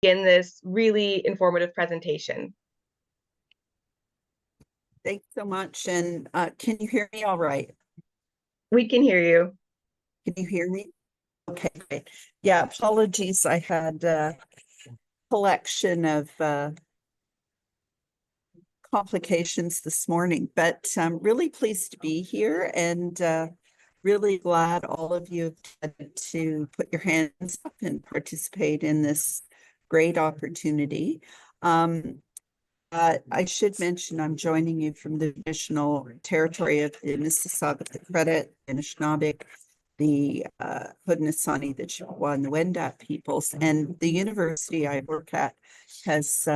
in this really informative presentation. Thanks so much. And can you hear me all right? We can hear you. Can you hear me? Okay, great. Yeah, apologies. I had a collection of complications this morning, but I'm really pleased to be here and really glad all of you have decided to put your hands up and participate in this great opportunity. I should mention I'm joining you from the traditional territory of the Mississauga, the Credit, the Anishinaabe, the Haudenosaunee, the Chippewa, and the Wendat peoples. And the university I work at has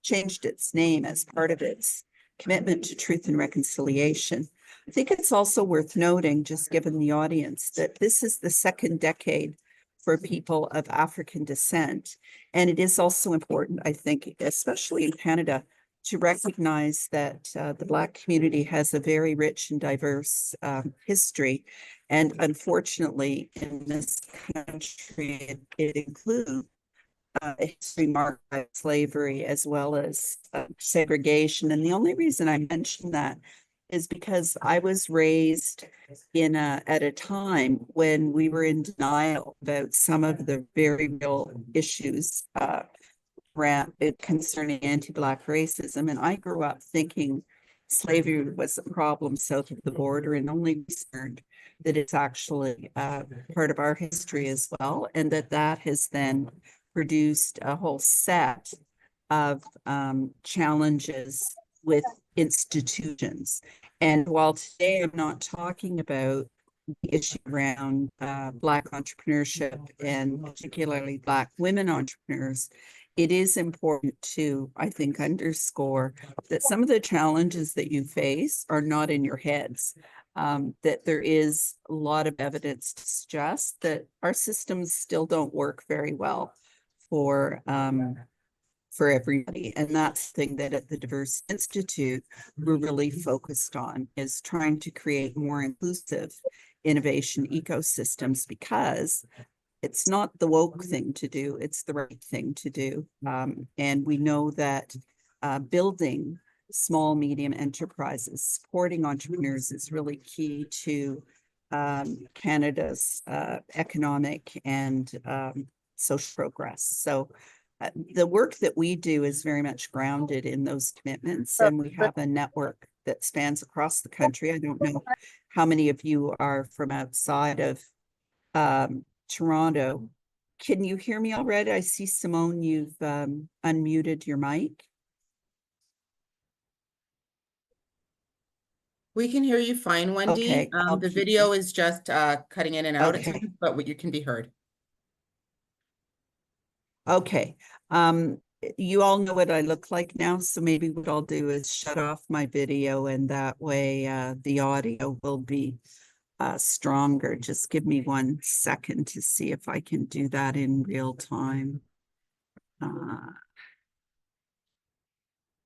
changed its name as part of its commitment to truth and reconciliation. I think it's also worth noting, just given the audience, that this is the second decade for people of African descent. And it is also important, I think, especially in Canada, to recognize that the Black community has a very rich and diverse history. And unfortunately, in this country, it includes a history marked by slavery as well as segregation. And the only reason I mention that is because I was raised at a time when we were in denial about some of the very real issues concerning anti-Black racism. And I grew up thinking slavery was a problem south of the border, and only learned that it's actually part of our history as well, and that has then produced a whole set of challenges with institutions. And while today I'm not talking about the issue around Black entrepreneurship and particularly Black women entrepreneurs, it is important to, I think, underscore that some of the challenges that you face are not in your heads. That there is a lot of evidence to suggest that our systems still don't work very well for everybody. And that's the thing that at the Diverse Institute, we're really focused on, is trying to create more inclusive innovation ecosystems, because it's not the woke thing to do, it's the right thing to do. And we know that building small, medium enterprises, supporting entrepreneurs is really key to Canada's economic and social progress. So the work that we do is very much grounded in those commitments, and we have a network that spans across the country. I don't know how many of you are from outside of Toronto. Can you hear me already? I see, Simone, you've unmuted your mic. We can hear you fine, Wendy. Okay, the video is just cutting in and out, okay. But you can be heard. Okay. You all know what I look like now, so maybe what I'll do is shut off my video, and that way the audio will be stronger. Just give me 1 second to see if I can do that in real time.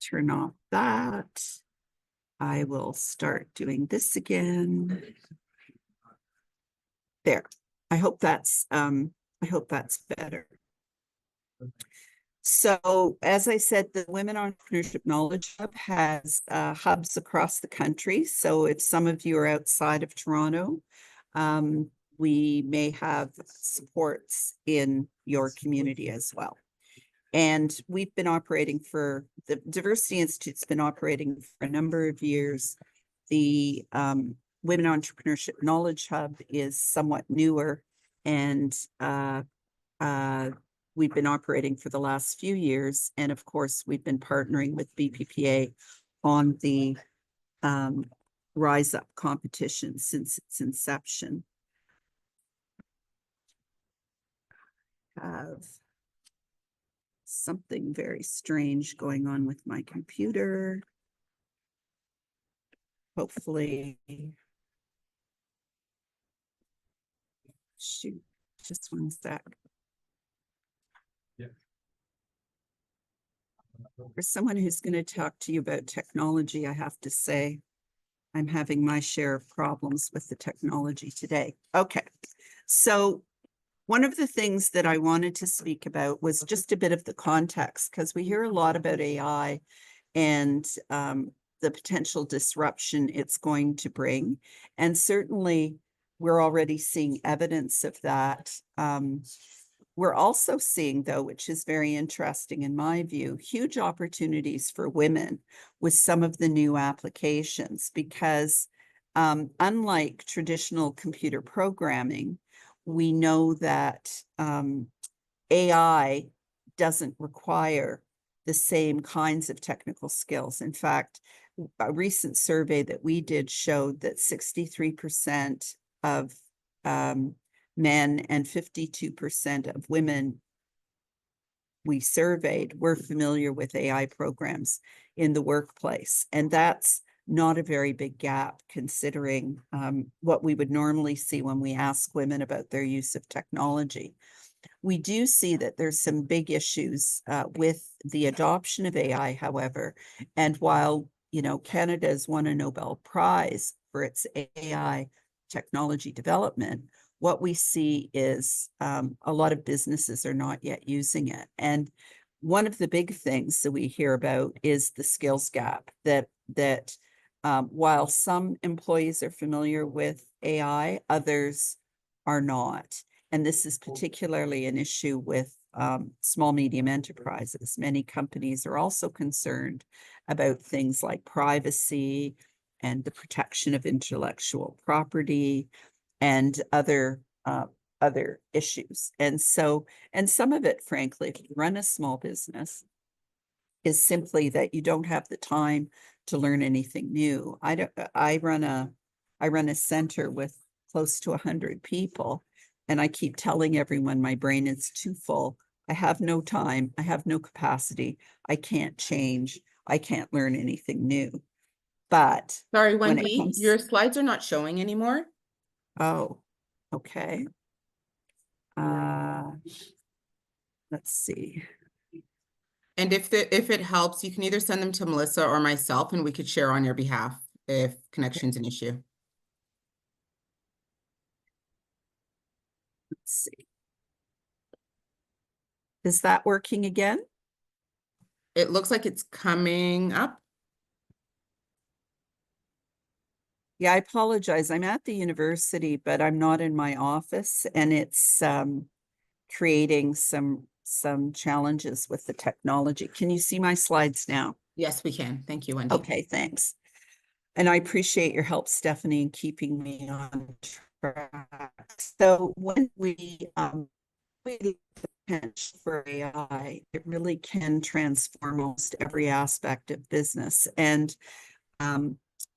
Turn off that. I will start doing this again. There. I hope that's better. So, as I said, the Women Entrepreneurship Knowledge Hub has hubs across the country. So if some of you are outside of Toronto, we may have supports in your community as well. And we've been operating the Diversity Institute's been operating for a number of years. The Women Entrepreneurship Knowledge Hub is somewhat newer, and we've been operating for the last few years. And of course, we've been partnering with BPPA on the Rise Up competition since its inception. I have something very strange going on with my computer. Hopefully, shoot, just 1 sec. Yeah. For someone who's going to talk to you about technology, I have to say I'm having my share of problems with the technology today. Okay, so One of the things that I wanted to speak about was just a bit of the context, because we hear a lot about AI and the potential disruption it's going to bring. And certainly we're already seeing evidence of that. We're also seeing, though, which is very interesting in my view, huge opportunities for women with some of the new applications, because unlike traditional computer programming, we know that AI doesn't require the same kinds of technical skills. In fact, a recent survey that we did showed that 63% of men and 52% of women we surveyed were familiar with AI programs in the workplace. And that's not a very big gap considering what we would normally see when we ask women about their use of technology. We do see that there's some big issues with the adoption of AI, however. And while, you know, Canada has won a Nobel Prize for its AI technology development, what we see is a lot of businesses are not yet using it. And one of the big things that we hear about is the skills gap, that while some employees are familiar with AI, others are not. And this is particularly an issue with small, medium enterprises. Many companies are also concerned about things like privacy and the protection of intellectual property and other issues. And so, and some of it, frankly, if you run a small business, is simply that you don't have the time to learn anything new. I run a center with close to 100 people, and I keep telling everyone my brain is too full. I have no time. I have no capacity. I can't change. I can't learn anything new. But Sorry, when it Wendy, comes, your slides are not showing anymore. oh, okay. Let's see. And if it helps, you can either send them to Melissa or myself and we could share on your behalf if connection's an issue. Let's see. Is that working again? It looks like it's coming up. Yeah, I apologize. I'm at the university, but I'm not in my office, and it's creating some challenges with the technology. Can you see my slides now? Yes, we can. Thank you, Wendy. Okay, thanks. And I appreciate your help, Stephanie, in keeping me on track. So when we the potential for AI, it really can transform almost every aspect of business. And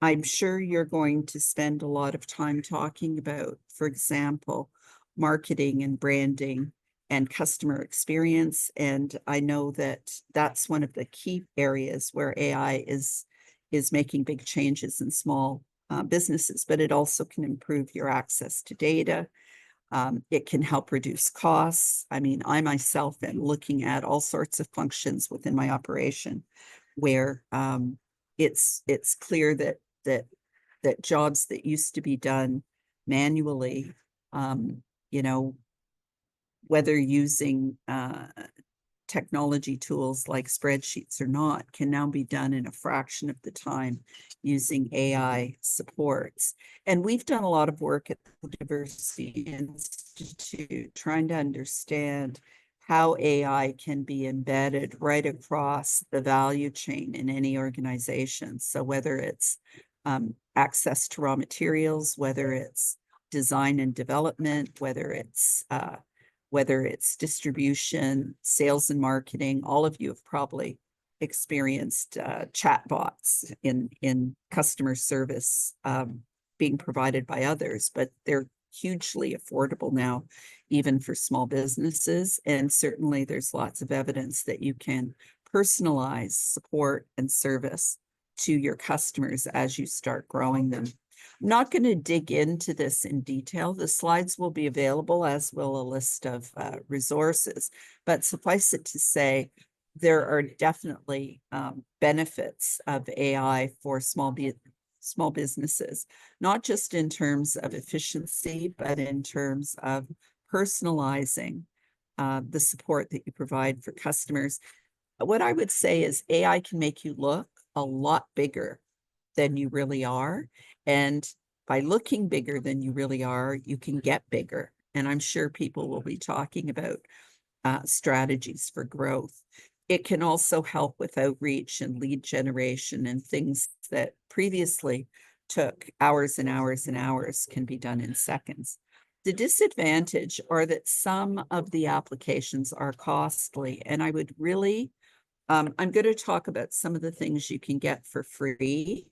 I'm sure you're going to spend a lot of time talking about, for example, marketing and branding and customer experience. And I know that that's one of the key areas where AI is making big changes in small businesses, but it also can improve your access to data. It can help reduce costs. I mean, I myself am looking at all sorts of functions within my operation where it's clear that jobs that used to be done manually, you know, whether using technology tools like spreadsheets or not, can now be done in a fraction of the time using AI supports. And we've done a lot of work at the Diversity Institute trying to understand how AI can be embedded right across the value chain in any organization. So whether it's access to raw materials, whether it's design and development, whether it's distribution, sales and marketing. All of you have probably experienced chatbots in customer service being provided by others, but they're hugely affordable now, even for small businesses. And certainly there's lots of evidence that you can personalize support and service to your customers as you start growing them. I'm not going to dig into this in detail. The slides will be available, as will a list of resources, but suffice it to say, there are definitely benefits of AI for small businesses, not just in terms of efficiency, but in terms of personalizing the support that you provide for customers. What I would say is AI can make you look a lot bigger than you really are. And by looking bigger than you really are, you can get bigger. And I'm sure people will be talking about strategies for growth. It can also help with outreach and lead generation, and things that previously took hours and hours and hours can be done in seconds. The disadvantage are that some of the applications are costly, and I would really, I'm going to talk about some of the things you can get for free,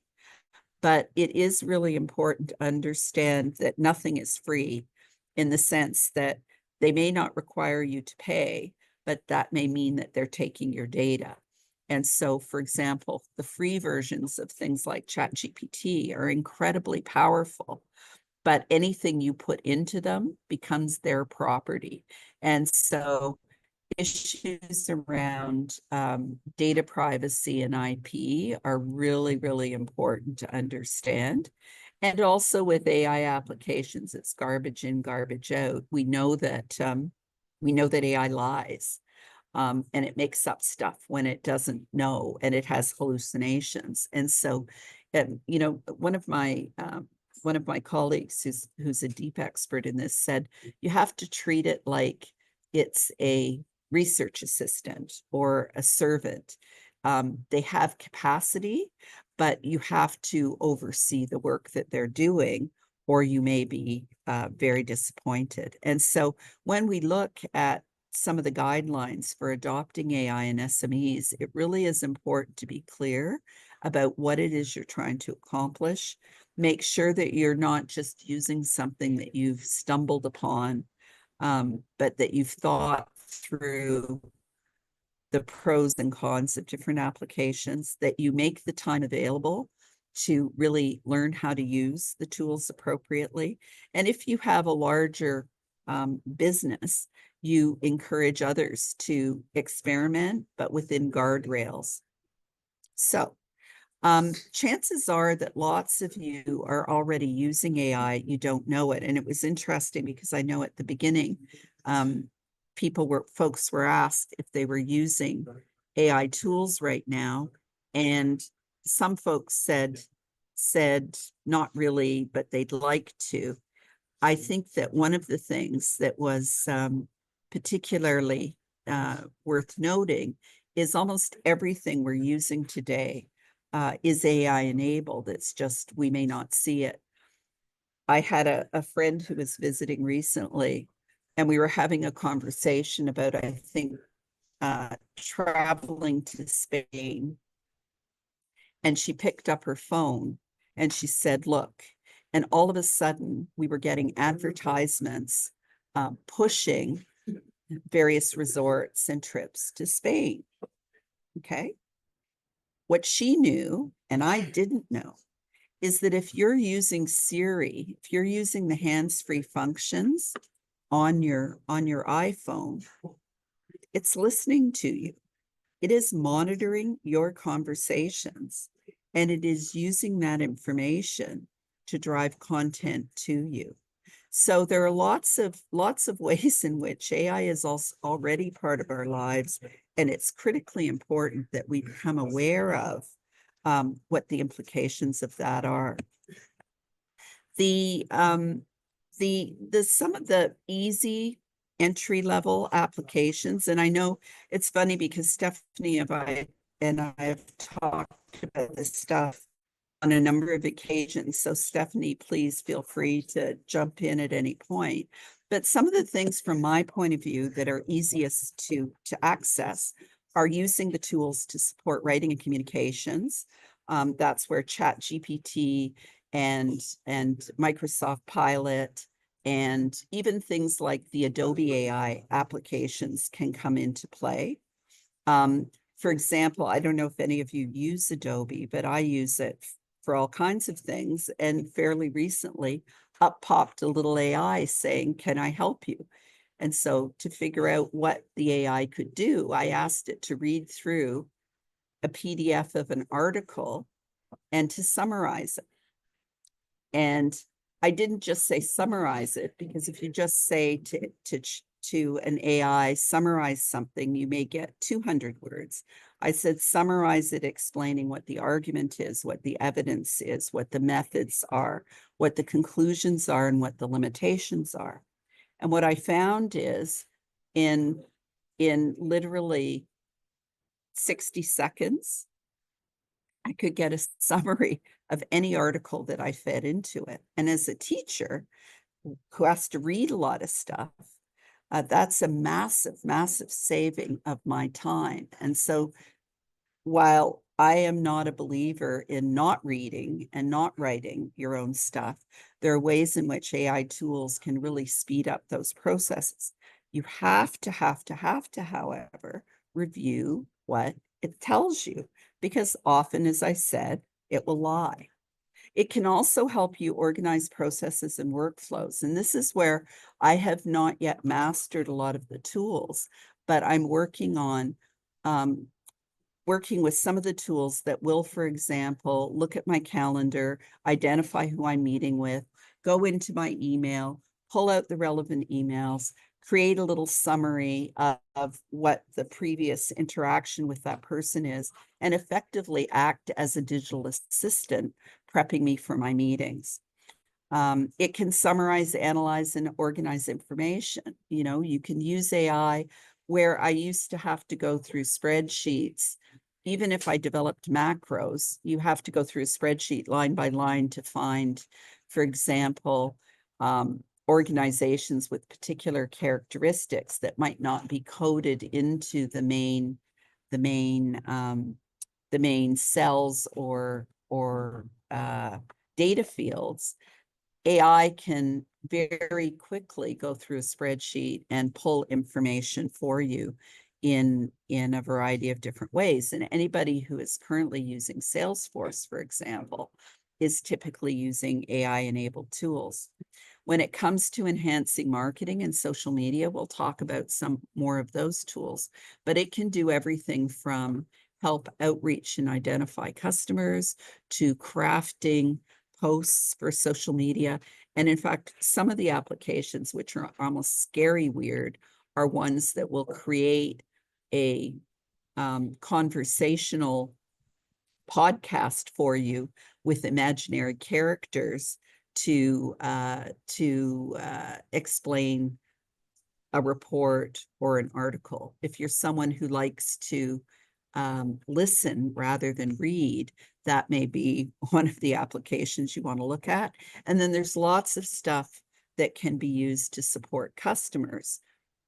but it is really important to understand that nothing is free, in the sense that they may not require you to pay, but that may mean that they're taking your data. And so, for example, the free versions of things like ChatGPT are incredibly powerful, but anything you put into them becomes their property. And so issues around data privacy and IP are really, really important to understand. And also with AI applications, it's garbage in, garbage out. We know that AI lies, and it makes up stuff when it doesn't know, and it has hallucinations. And so, you know, one of my colleagues who's a deep expert in this said, you have to treat it like it's a research assistant or a servant. They have capacity, but you have to oversee the work that they're doing, or you may be very disappointed. And so when we look at some of the guidelines for adopting AI in SMEs, it really is important to be clear about what it is you're trying to accomplish. Make sure that you're not just using something that you've stumbled upon, but that you've thought through the pros and cons of different applications, that you make the time available to really learn how to use the tools appropriately. And if you have a larger business, you encourage others to experiment, but within guardrails. So chances are that lots of you are already using AI, you don't know it. And it was interesting because I know at the beginning, folks were asked if they were using AI tools right now. And some folks said not really, but they'd like to. I think that one of the things that was particularly worth noting is almost everything we're using today is AI enabled. It's just, we may not see it. I had a friend who was visiting recently, and we were having a conversation about, I think, traveling to Spain. And she picked up her phone and she said, look, and all of a sudden we were getting advertisements pushing various resorts and trips to Spain. Okay. What she knew, and I didn't know, is that if you're using Siri, if you're using the hands-free functions on your iPhone, it's listening to you. It is monitoring your conversations, and it is using that information to drive content to you. So there are lots of ways in which AI is also already part of our lives, and it's critically important that we become aware of what the implications of that are. Some of the easy entry-level applications, and I know it's funny because Stephanie and I have talked about this stuff on a number of occasions. So Stephanie, please feel free to jump in at any point. But some of the things from my point of view that are easiest to access are using the tools to support writing and communications. That's where ChatGPT and Microsoft Pilot and even things like the Adobe AI applications can come into play. For example, I don't know if any of you use Adobe, but I use it for all kinds of things. And fairly recently, up popped a little AI saying, can I help you? And so to figure out what the AI could do, I asked it to read through a PDF of an article and to summarize it. And I didn't just say summarize it, because if you just say to an AI, summarize something, you may get 200 words. I said, summarize it, explaining what the argument is, what the evidence is, what the methods are, what the conclusions are, and what the limitations are. And what I found is in literally 60 seconds, I could get a summary of any article that I fed into it. And as a teacher who has to read a lot of stuff, that's a massive, massive saving of my time. And so while I am not a believer in not reading and not writing your own stuff, there are ways in which AI tools can really speed up those processes. You have to, however, review what it tells you, because often, as I said, it will lie. It can also help you organize processes and workflows. And this is where I have not yet mastered a lot of the tools, but I'm working on working with some of the tools that will, for example, look at my calendar, identify who I'm meeting with, go into my email, pull out the relevant emails, create a little summary of what the previous interaction with that person is, and effectively act as a digital assistant, prepping me for my meetings. It can summarize, analyze, and organize information. You know, you can use AI where I used to have to go through spreadsheets. Even if I developed macros, you have to go through a spreadsheet line by line to find, for example, organizations with particular characteristics that might not be coded into the main cells or data fields. AI can very quickly go through a spreadsheet and pull information for you in a variety of different ways. And anybody who is currently using Salesforce, for example, is typically using AI-enabled tools. When it comes to enhancing marketing and social media, we'll talk about some more of those tools, but it can do everything from help outreach and identify customers to crafting posts for social media. And in fact, some of the applications, which are almost scary weird, are ones that will create a conversational podcast for you with imaginary characters to explain a report or an article. If you're someone who likes to listen rather than read, that may be one of the applications you want to look at. And then there's lots of stuff that can be used to support customers,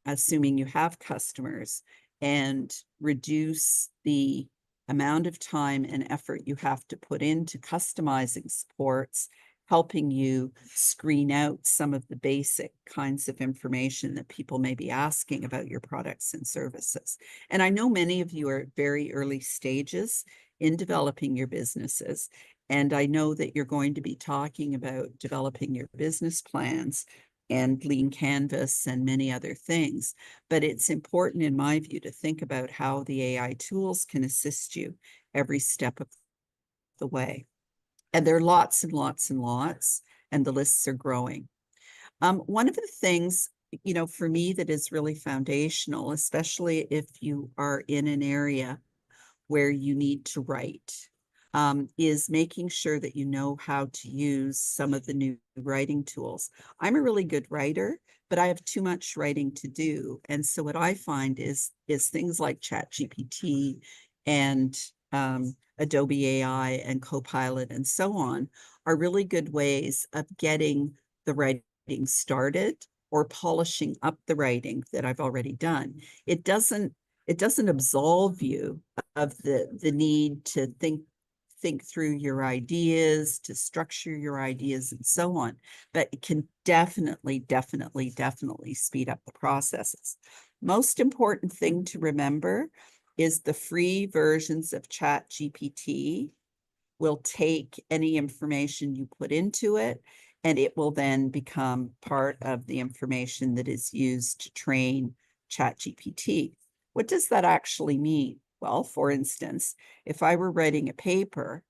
assuming you have customers, and reduce the amount of time and effort you have to put into customizing supports, helping you screen out some of the basic kinds of information that people may be asking about your products and services. And I know many of you are at very early stages in developing your businesses. And I know that you're going to be talking about developing your business plans and Lean Canvas and many other things. But it's important, in my view, to think about how the AI tools can assist you every step of the way. And there are lots and lots and lots, and the lists are growing. One of the things, you know, for me that is really foundational, especially if you are in an area where you need to write, is making sure that you know how to use some of the new writing tools. I'm a really good writer, but I have too much writing to do. And so what I find is things like ChatGPT and Adobe AI and Copilot and so on are really good ways of getting the writing started or polishing up the writing that I've already done. It doesn't absolve you of the need to think through your ideas, to structure your ideas and so on, but it can definitely speed up the processes. Most important thing to remember is the free versions of ChatGPT will take any information you put into it, and it will then become part of the information that is used to train ChatGPT. What does that actually mean? Well, for instance, if I were writing a paper,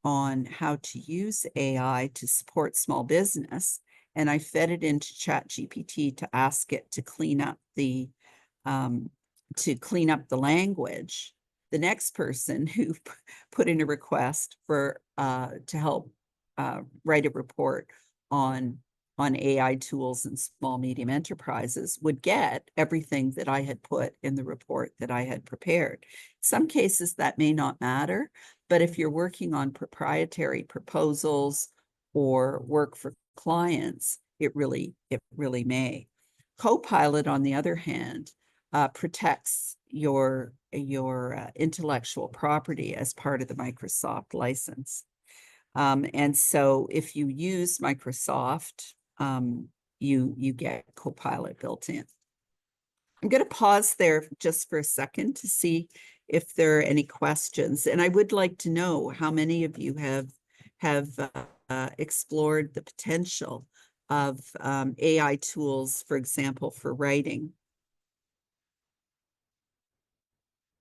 on how to use AI to support small business, and I fed it into ChatGPT to ask it to clean up the language. The next person who put in a request for to help write a report on AI tools and small medium enterprises would get everything that I had put in the report that I had prepared. Some cases that may not matter, but if you're working on proprietary proposals or work for clients, it really may. Copilot, on the other hand, protects your intellectual property as part of the Microsoft license. And so if you use Microsoft, you get Copilot built in. I'm going to pause there just for a second to see if there are any questions. And I would like to know how many of you have explored the potential of AI tools, for example, for writing.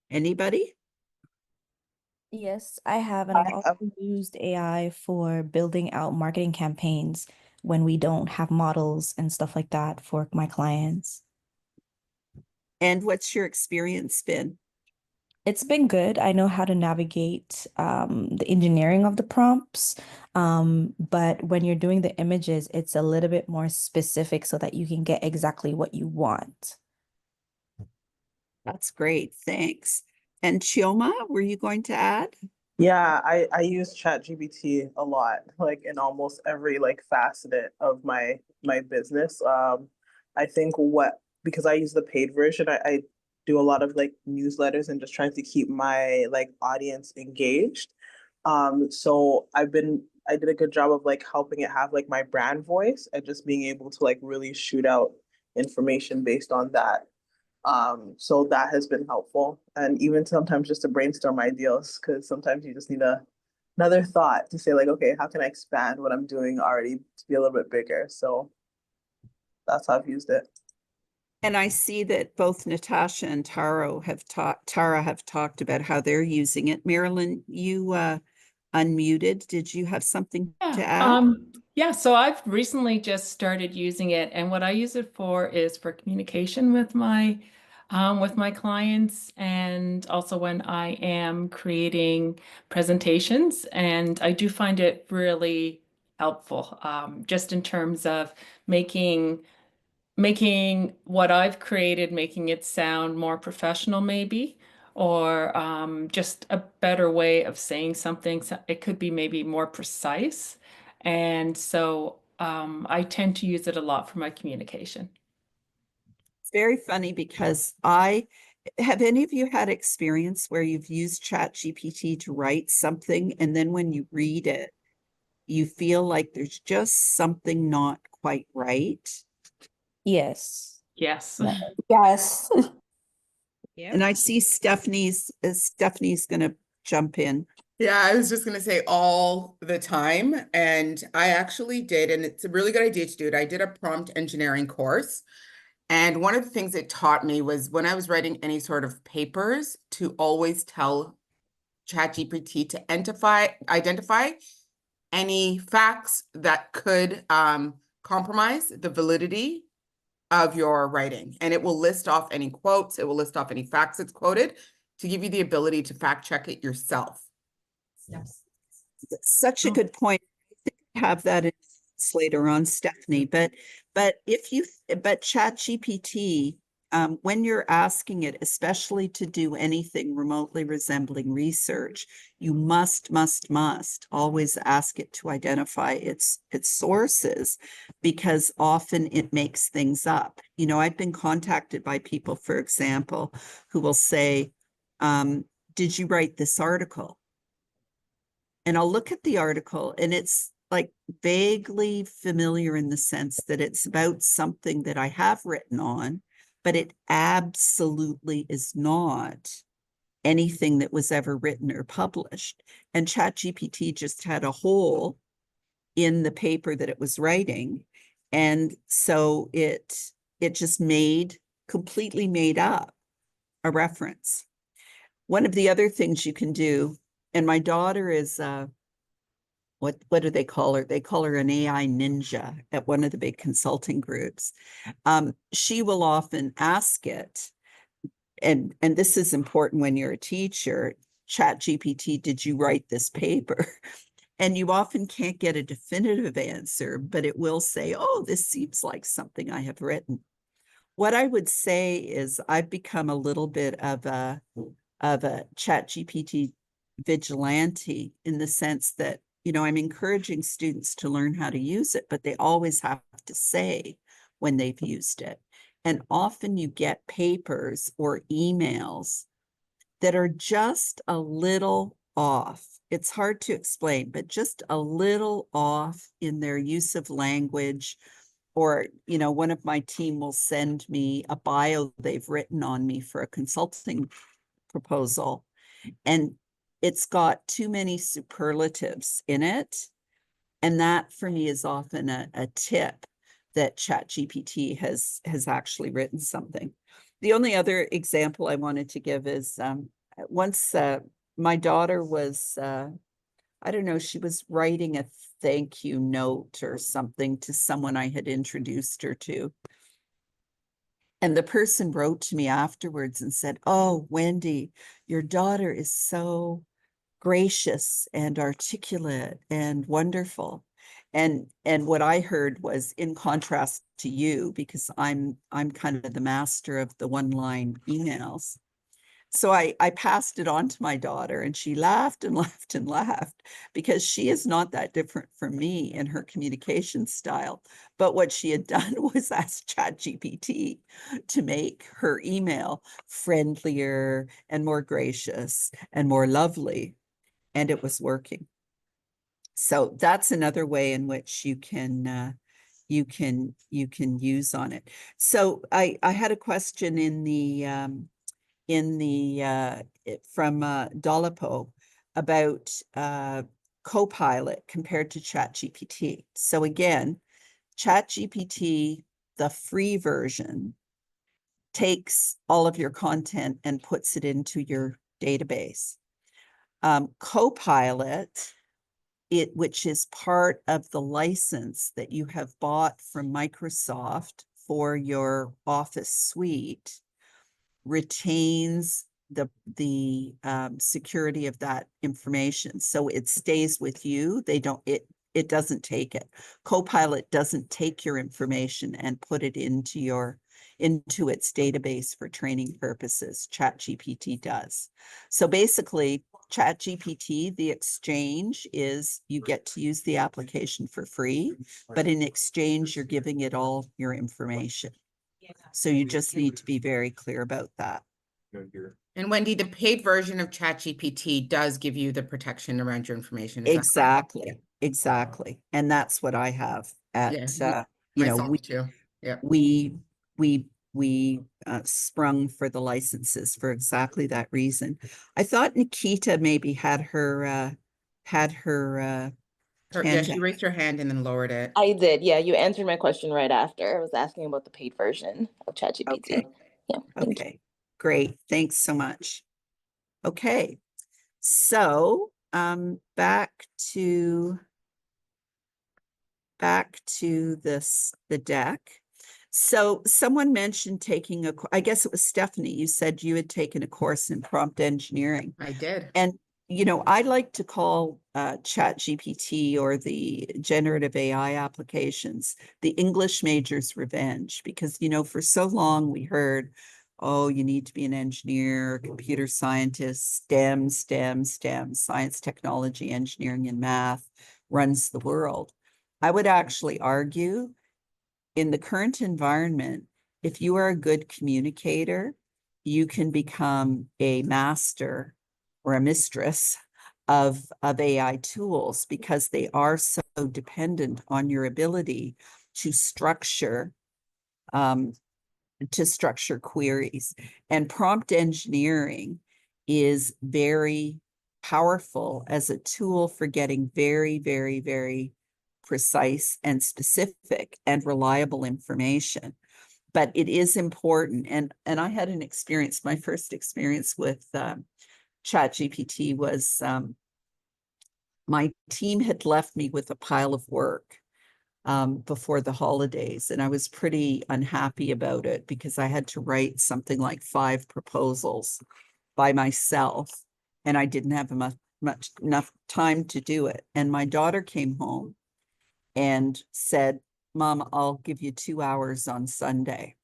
Anybody? Yes, I have, and I've also used AI for building out marketing campaigns when we don't have models and stuff like that for my clients. And what's your experience been? It's been good. I know how to navigate the engineering of the prompts, but when you're doing the images, it's a little bit more specific so that you can get exactly what you want. That's great. Thanks. And Chioma, were you going to add? Yeah, I use ChatGPT a lot, like in almost every like facet of my business. I think because I use the paid version, I do a lot of like newsletters and just trying to keep my like audience engaged. So I did a good job of like helping it have like my brand voice and just being able to like really shoot out information based on that. So that has been helpful. And even sometimes just to brainstorm ideas, because sometimes you just need another thought to say like, okay, how can I expand what I'm doing already to be a little bit bigger? So that's how I've used it. And I see that both Natasha and Tara have talked about how they're using it. Marilyn, you unmuted. Did you have something to add? Yeah, so I've recently just started using it, and what I use it for is for communication with my clients, and also when I am creating presentations. And I do find it really helpful, just in terms of making what I've created, making it sound more professional, maybe, or just a better way of saying something. So it could be maybe more precise. And so I tend to use it a lot for my communication. It's very funny because have any of you had experience where you've used ChatGPT to write something, and then when you read it, you feel like there's just something not quite right? Yes. Yes. Yes. And I see Stephanie's gonna jump in. Yeah, I was just going to say all the time. And I actually did, and it's a really good idea to do it. I did a prompt engineering course. And one of the things it taught me was when I was writing any sort of papers to always tell ChatGPT to identify any facts that could compromise the validity of your writing. And it will list off any quotes, it will list off any facts it's quoted to give you the ability to fact check it yourself. Such a good point. I think I have that in later on, Stephanie. But ChatGPT, when you're asking it, especially to do anything remotely resembling research, you must always ask it to identify its sources, because often it makes things up. You know, I've been contacted by people, for example, who will say, did you write this article? And I'll look at the article, and it's like vaguely familiar in the sense that it's about something that I have written on, but it absolutely is not anything that was ever written or published. And ChatGPT just had a hole in the paper that it was writing. And so it just completely made up a reference. One of the other things you can do, and my daughter is what do they call her? They call her an AI ninja at one of the big consulting groups. She will often ask it, and this is important when you're a teacher, ChatGPT, did you write this paper? And you often can't get a definitive answer, but it will say, oh, this seems like something I have written. What I would say is I've become a little bit of a ChatGPT vigilante, in the sense that, you know, I'm encouraging students to learn how to use it, but they always have to say when they've used it. And often you get papers or emails that are just a little off. It's hard to explain, but just a little off in their use of language. Or, you know, one of my team will send me a bio they've written on me for a consulting proposal, and it's got too many superlatives in it. And that for me is often a tip that ChatGPT has actually written something. The only other example I wanted to give is once my daughter was, I don't know, she was writing a thank you note or something to someone I had introduced her to. And the person wrote to me afterwards and said, oh, Wendy, your daughter is so gracious and articulate and wonderful. And what I heard was, in contrast to you, because I'm kind of the master of the one-line emails. So I passed it on to my daughter, and she laughed and laughed and laughed, because she is not that different from me in her communication style. But what she had done was ask ChatGPT to make her email friendlier and more gracious and more lovely, and it was working. So that's another way in which you can use on it. So I had a question from Dolapo about Copilot compared to ChatGPT. So again, ChatGPT, the free version, takes all of your content and puts it into your database. Copilot, which is part of the license that you have bought from Microsoft for your Office suite, retains the security of that information. So it stays with you. It doesn't take it. Copilot doesn't take your information and put it into its database for training purposes. ChatGPT does. So basically, ChatGPT, the exchange is you get to use the application for free, but in exchange, you're giving it all your information. So you just need to be very clear about that. And Wendy, the paid version of ChatGPT does give you the protection around your information. Is that correct? Exactly. And that's what I have at, Myself too. Yeah. we sprung for the licenses for exactly that reason. I thought Nikita maybe had her Yeah, hand she up. raised her hand and then lowered it. I did. Yeah, you answered my question right after. I was asking about the paid version of ChatGPT. Okay. Yeah. Thank you. Okay, great. Thanks so much. Okay, so back to the deck. So someone mentioned taking I guess it was Stephanie, you said you had taken a course in prompt engineering. I did. And, you know, I like to call ChatGPT or the generative AI applications the English major's revenge, because, you know, for so long we heard, oh, you need to be an engineer, computer scientist, STEM, science, technology, engineering, and math runs the world. I would actually argue, in the current environment, if you are a good communicator, you can become a master or a mistress of AI tools, because they are so dependent on your ability to structure queries. And prompt engineering is very powerful as a tool for getting very, very, very precise and specific and reliable information. But it is important. And I had an experience, my first experience with ChatGPT was my team had left me with a pile of work before the holidays, and I was pretty unhappy about it because I had to write something like 5 proposals by myself, and I didn't have enough time to do it. And my daughter came home and said, "Mom, I'll give you 2 hours on Sunday."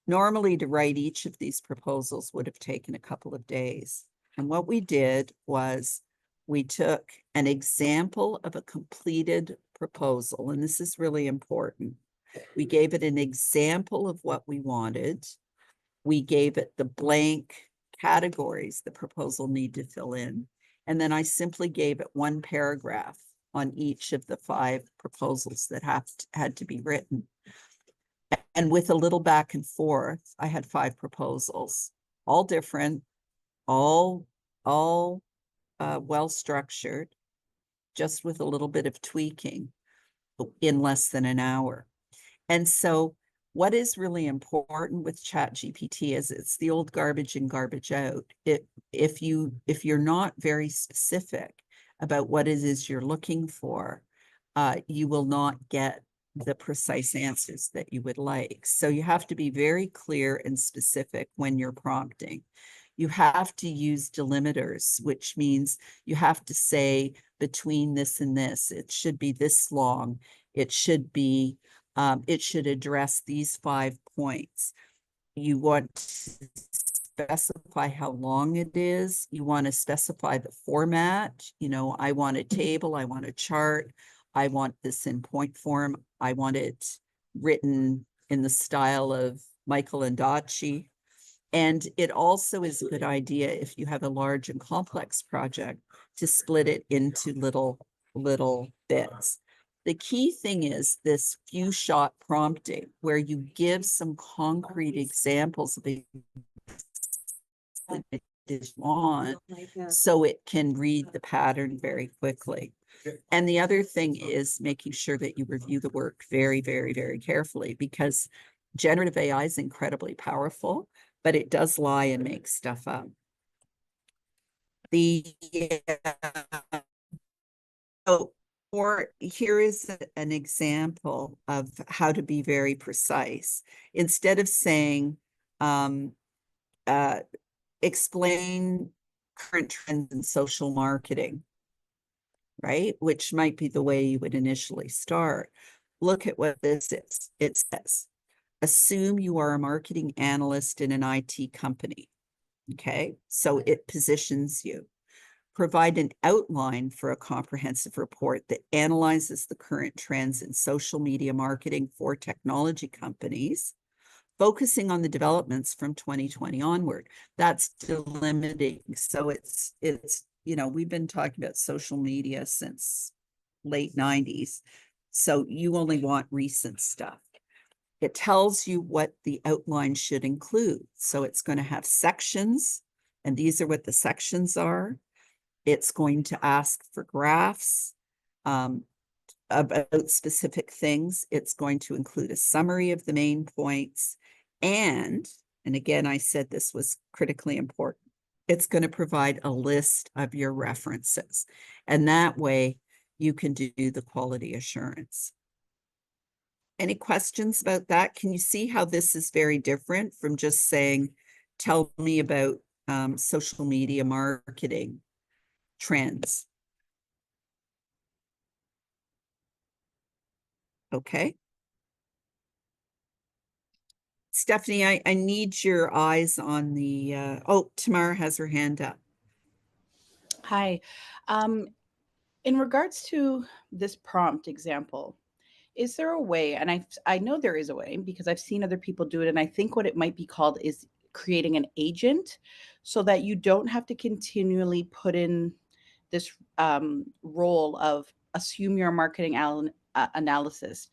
Normally, to write each of these proposals would have taken a couple of days. And what we did was we took an example of a completed proposal, and this is really important. We gave it an example of what we wanted. We gave it the blank categories the proposal need to fill in. And then I simply gave it 1 paragraph on each of the 5 proposals that had to be written. And with a little back and forth, I had 5 proposals, all different, all well-structured, just with a little bit of tweaking in less than an hour. And so what is really important with ChatGPT is it's the old garbage in, garbage out. If you're not very specific about what it is you're looking for, you will not get the precise answers that you would like. So you have to be very clear and specific when you're prompting. You have to use delimiters, which means you have to say between this and this, it should be this long. It should be, it should address these 5 points. You want to specify how long it is. You want to specify the format. You know, I want a table, I want a chart. I want this in point form. I want it written in the style of Michael Ondaatje. And it also is a good idea if you have a large and complex project to split it into little bits. The key thing is this few shot prompting where you give some concrete examples of it is on so it can read the pattern very quickly. And the other thing is making sure that you review the work very, very, very carefully, because generative AI is incredibly powerful, but it does lie and make stuff up. Here is an example of how to be very precise. Instead of saying, explain current trends in social marketing, right? Which might be the way you would initially start. Look at what this is. It says, assume you are a marketing analyst in an IT company. Okay, so it positions you. Provide an outline for a comprehensive report that analyzes the current trends in social media marketing for technology companies, focusing on the developments from 2020 onward. That's delimiting. So it's you know, we've been talking about social media since late 90s. So you only want recent stuff. It tells you what the outline should include. So it's going to have sections, and these are what the sections are. It's going to ask for graphs about specific things. It's going to include a summary of the main points. And again, I said this was critically important. It's going to provide a list of your references. And that way you can do the quality assurance. Any questions about that? Can you see how this is very different from just saying, tell me about social media marketing trends? Okay. Stephanie, I need your eyes on the, oh, Tamara has her hand up. Hi. In regards to this prompt example, is there a way, and I know there is a way because I've seen other people do it, and I think what it might be called is creating an agent so that you don't have to continually put in this role of assume you're a marketing analysis.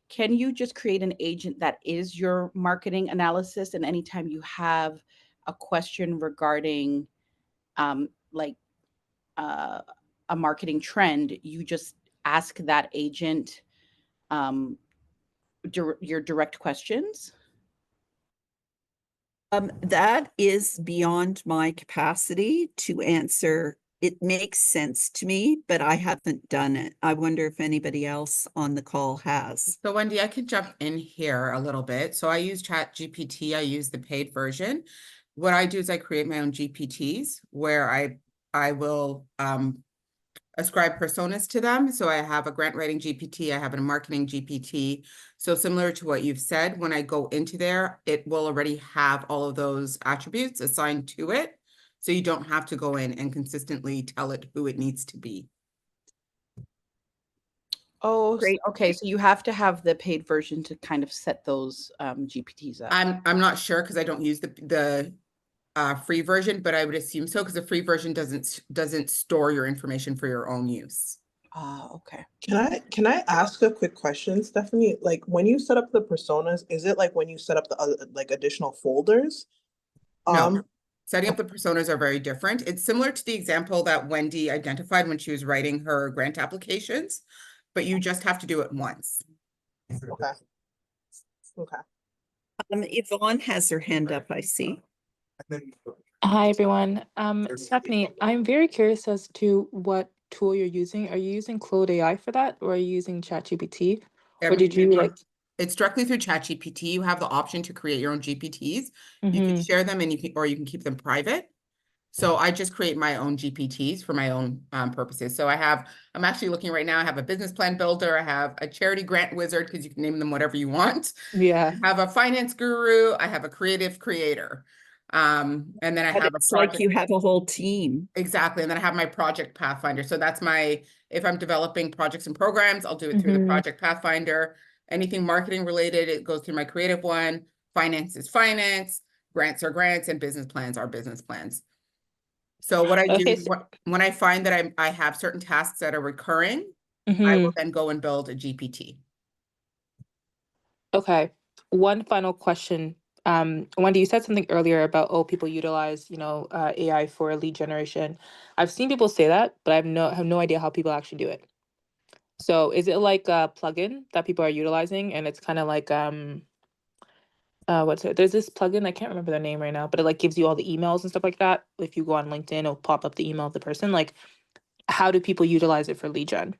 Can you just create an agent that is your marketing analysis, and anytime you have a question regarding like a marketing trend, you just ask that agent your direct questions? That is beyond my capacity to answer it makes sense to me, but I haven't done it. I wonder if anybody else on the call has. So Wendy, I could jump in here a little bit. So I use ChatGPT. I use the paid version. What I do is I create my own GPTs where I will ascribe personas to them. So I have a grant writing GPT, I have a marketing GPT. So similar to what you've said, when I go into there, it will already have all of those attributes assigned to it. So you don't have to go in and consistently tell it who it needs to be. Oh, Great. okay. So you have to have the paid version to kind of set those GPTs up. I'm not sure because I don't use the free version, but I would assume so because the free version doesn't store your information for your own use. Ah, okay. Can I ask a quick question, Stephanie? Like when you set up the personas, is it like when you set up the other, like additional folders? No. Setting up the personas are very different. It's similar to the example that Wendy identified when she was writing her grant applications, but you just have to do it once. Okay. Okay. Yvonne has her hand up, I see. Hi, everyone. Stephanie, I'm very curious as to what tool you're using. Are you using Claude AI for that, or are you using ChatGPT? Or did you like? It's directly through ChatGPT. You have the option to create your own GPTs. You can share them and you can keep them private. So I just create my own GPTs for my own purposes. So I'm actually looking right now, I have a business plan builder, I have a charity grant wizard, because you can name them whatever you want. Yeah. I have a finance guru, I have a creative creator. And then I have It's like you have a whole team. Exactly. And then I have my project pathfinder. So that's if I'm developing projects and programs, I'll do it through the project pathfinder. Anything marketing related, it goes through my creative one. Finance is finance, grants are grants, and business plans are business plans. So what I do when I find that I have certain tasks that are recurring, I will then go and build a GPT. Okay. One final question. Wendy, you said something earlier about, people utilize, AI for lead generation. I've seen people say that, but I have no idea how people actually do it. So is it like a plugin that people are utilizing, and it's kind of like there's this plugin, I can't remember the name right now, but it like gives you all the emails and stuff like that. If you go on LinkedIn, it'll pop up the email of the person. Like, how do people utilize it for lead gen?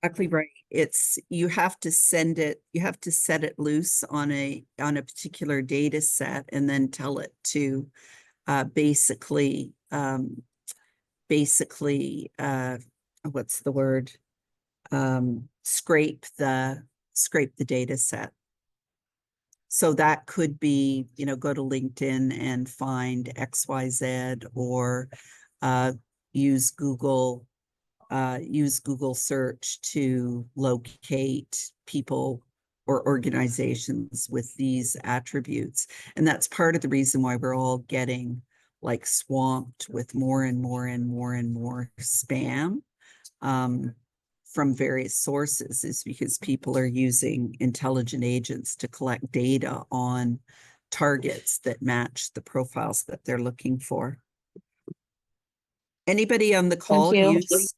Exactly right. You have to set it loose on a particular data set and then tell it to basically what's the word? Scrape the data set. So that could be, go to LinkedIn and find XYZ, or use Google search to locate people or organizations with these attributes. And that's part of the reason why we're all getting like swamped with more and more and more and more spam from various sources, is because people are using intelligent agents to collect data on targets that match the profiles that they're looking for. Anybody on the call use?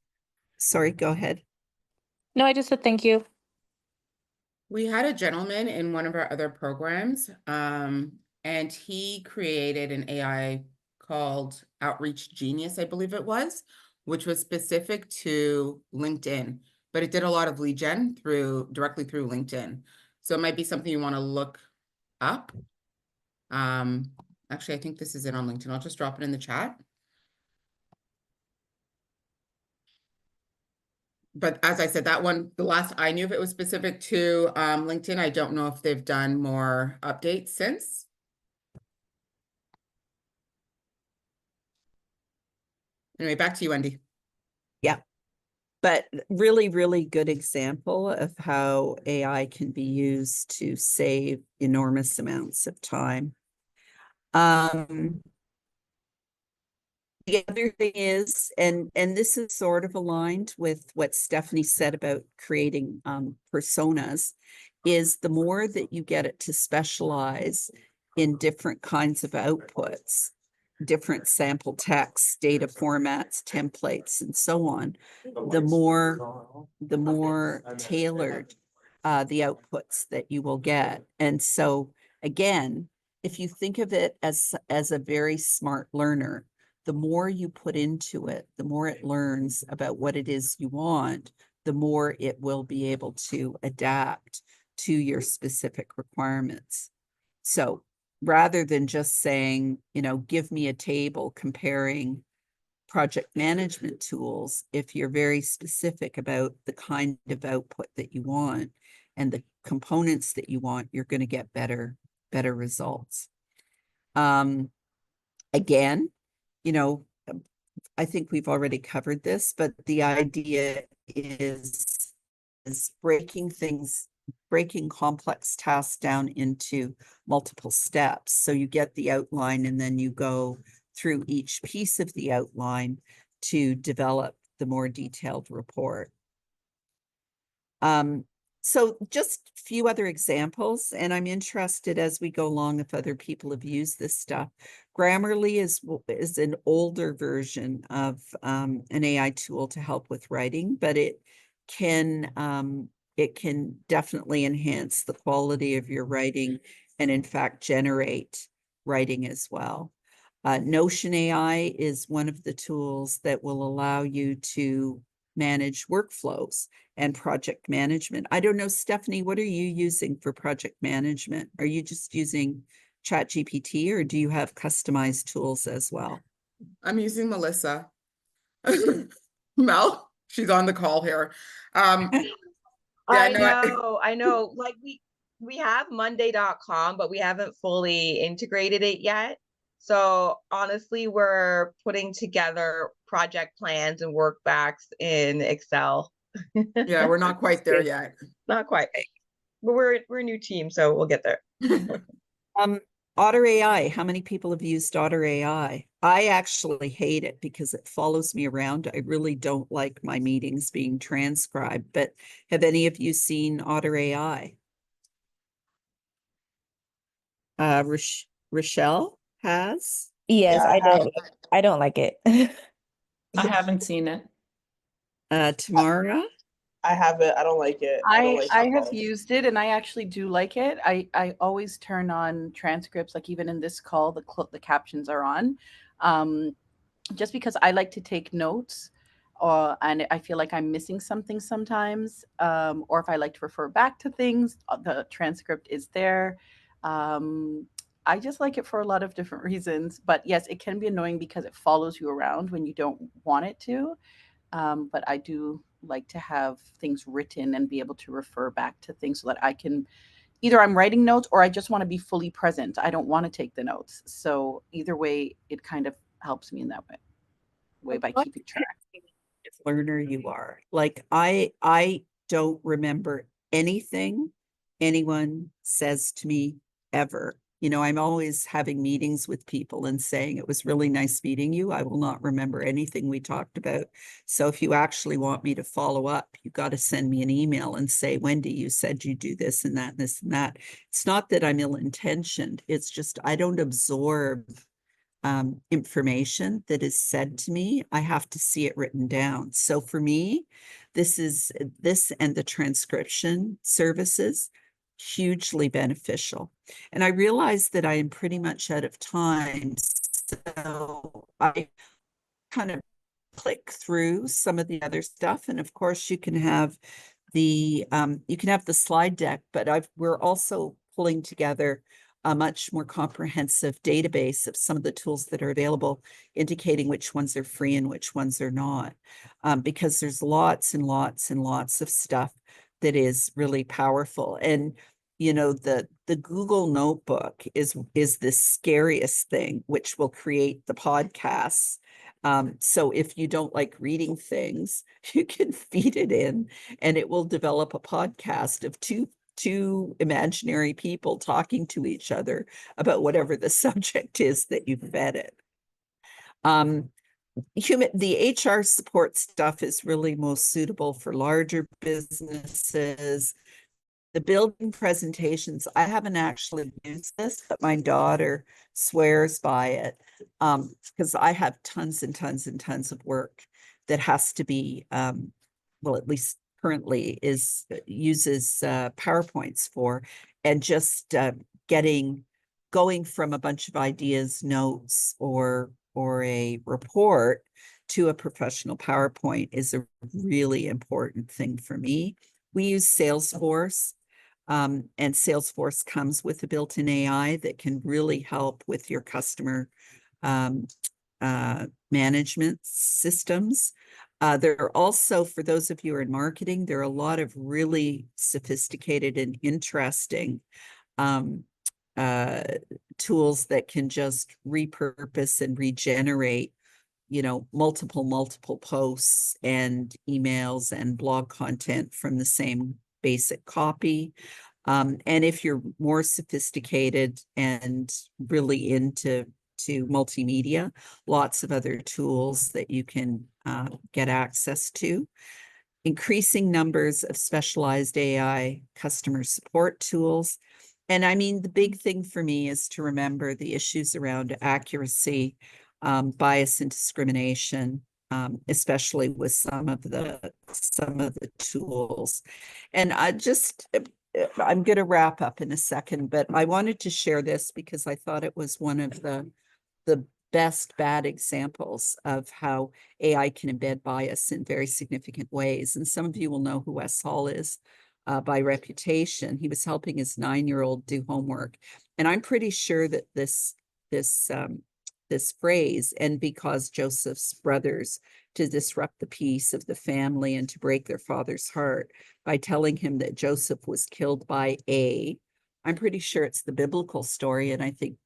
Sorry, go ahead. No, I just said thank you. We had a gentleman in one of our other programs, and he created an AI called Outreach Genius, I believe it was, which was specific to LinkedIn, but it did a lot of lead gen directly through LinkedIn. So it might be something you want to look up. Actually, I think this is it on LinkedIn. I'll just drop it in the chat. But as I said, that one, the last I knew of it was specific to LinkedIn. I don't know if they've done more updates since. Anyway, back to you, Wendy. Yeah, but really, really good example of how AI can be used to save enormous amounts of time. The other thing is, and this is sort of aligned with what Stephanie said about creating personas, is the more that you get it to specialize in different kinds of outputs, different sample texts, data formats, templates, and so on, the more tailored the outputs that you will get. And so again, if you think of it as a very smart learner, the more you put into it, the more it learns about what it is you want, the more it will be able to adapt to your specific requirements. So rather than just saying, you know, give me a table comparing project management tools, if you're very specific about the kind of output that you want and the components that you want, you're going to get better results. Again, you know, I think we've already covered this, but the idea is breaking complex tasks down into multiple steps. So you get the outline and then you go through each piece of the outline to develop the more detailed report. So just a few other examples, and I'm interested as we go along if other people have used this stuff. Grammarly is an older version of an AI tool to help with writing, but it can definitely enhance the quality of your writing and in fact generate writing as well. Notion AI is one of the tools that will allow you to manage workflows and project management. I don't know, Stephanie, what are you using for project management? Are you just using ChatGPT or do you have customized tools as well? I'm using Melissa. Mel, she's on the call here. I know. Like we have Monday.com, but we haven't fully integrated it yet. So honestly, we're putting together project plans and work backs in Excel. Yeah, we're not quite there yet. Not quite. But we're a new team, so we'll get there. Otter AI, how many people have used Otter AI? I actually hate it because it follows me around. I really don't like my meetings being transcribed, but have any of you seen Otter AI? Rochelle has? Yes, Yeah, I don't like it. I haven't seen it. Tamara? I have it. I don't like it. don't like I have Clubhouse. used it and I actually do like it. I always turn on transcripts, like even in this call, the captions are on, just because I like to take notes, and I feel like I'm missing something sometimes, or if I like to refer back to things, the transcript is there. I just like it for a lot of different reasons, but yes, it can be annoying because it follows you around when you don't want it to. But I do like to have things written and be able to refer back to things so that I can either I'm writing notes or I just want to be fully present. I don't want to take the notes. So either way, it kind of helps me in that way by keeping track. Learner you are. Like I don't remember anything anyone says to me ever. You know, I'm always having meetings with people and saying it was really nice meeting you. I will not remember anything we talked about. So if you actually want me to follow up, you got to send me an email and say, Wendy, you said you do this and that and this and that. It's not that I'm ill-intentioned. It's just I don't absorb information that is said to me. I have to see it written down. So for me, this and the transcription services hugely beneficial. And I realize that I am pretty much out of time. So I kind of click through some of the other stuff. And of course you can have the slide deck, but we're also pulling together a much more comprehensive database of some of the tools that are available, indicating which ones are free and which ones are not, because there's lots and lots and lots of stuff that is really powerful. And you know, the Google Notebook is the scariest thing, which will create the podcasts. So if you don't like reading things, you can feed it in and it will develop a podcast of two imaginary people talking to each other about whatever the subject is that you've fed it. The HR support stuff is really most suitable for larger businesses. The building presentations, I haven't actually used this, but my daughter swears by it, because I have tons and tons and tons of work that has to be, well, at least currently uses PowerPoints for, and just going from a bunch of ideas, notes, or or a report to a professional PowerPoint is a really important thing for me. We use Salesforce, and Salesforce comes with a built-in AI that can really help with your customer management systems. There are also, for those of you who are in marketing, there are a lot of really sophisticated and interesting tools that can just repurpose and regenerate, multiple posts and emails and blog content from the same basic copy. And if you're more sophisticated and really into multimedia, lots of other tools that you can get access to. Increasing numbers of specialized AI customer support tools. And I mean, the big thing for me is to remember the issues around accuracy, bias and discrimination, especially with some of the tools. And I'm going to wrap up in a second, but I wanted to share this because I thought it was one of the best bad examples of how AI can embed bias in very significant ways. And some of you will know who Wes Hall is by reputation. He was helping his 9-year-old do homework. And I'm pretty sure that this phrase, "and because Joseph's brothers," to disrupt the peace of the family and to break their father's heart by telling him that Joseph was killed by I'm pretty sure it's the biblical story. And I think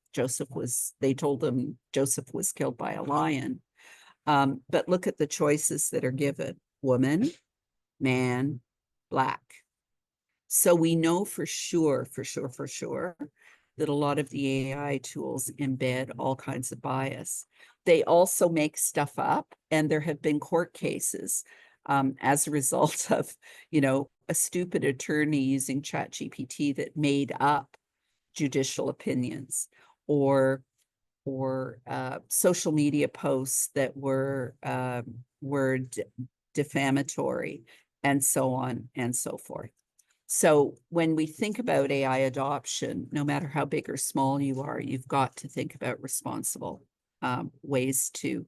they told him Joseph was killed by a lion. But look at the choices that are given: woman, man, black. So we know for sure that a lot of the AI tools embed all kinds of bias. They also make stuff up, and there have been court cases as a result of, a stupid attorney using ChatGPT that made up judicial opinions, or social media posts that were defamatory, and so on and so forth. So when we think about AI adoption, no matter how big or small you are, you've got to think about responsible ways to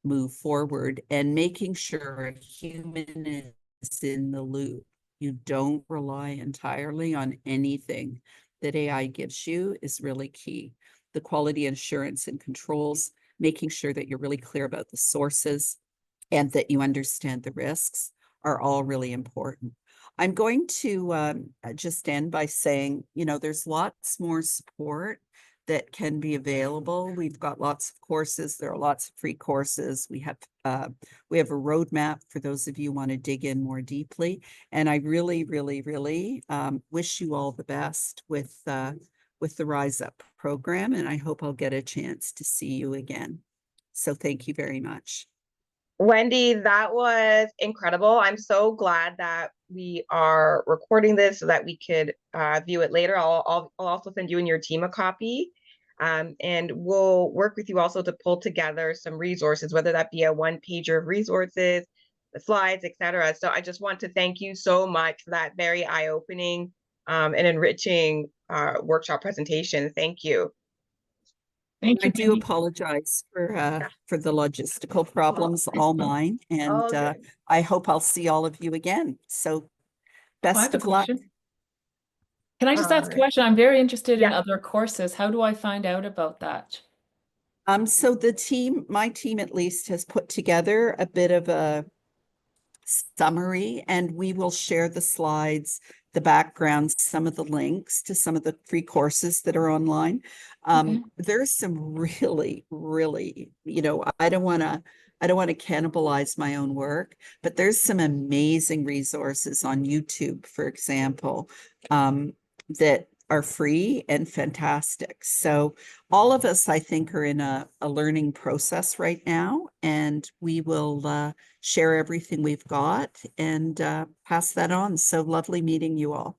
move forward and making sure a human is in the loop. You don't rely entirely on anything that AI gives you is really key. The quality assurance and controls, making sure that you're really clear about the sources and that you understand the risks are all really important. I'm going to just end by saying, there's lots more support that can be available. We've got lots of courses. There are lots of free courses. We have a roadmap for those of you who want to dig in more deeply. And I really, really, really wish you all the best with the Rise Up program. And I hope I'll get a chance to see you again. So thank you very much. Wendy, that was incredible. I'm so glad that we are recording this so that we could view it later. I'll also send you and your team a copy. And we'll work with you also to pull together some resources, whether that be a one-pager of resources, the slides, etc. So I just want to thank you so much for that very eye-opening and enriching workshop presentation. Thank you. Thank you. I do apologize for the logistical problems, all mine, and I hope I'll see all of you again. So best of luck. Can I just ask a question? I'm very interested in other courses. How do I find out about that? So my team at least has put together a bit of a summary, and we will share the slides, the background, some of the links to some of the free courses that are online. There's some really, really, I don't want to cannibalize my own work, but there's some amazing resources on YouTube, for example, that are free and fantastic. So all of us, I think, are in a learning process right now, and we will share everything we've got and pass that on. So lovely meeting you all.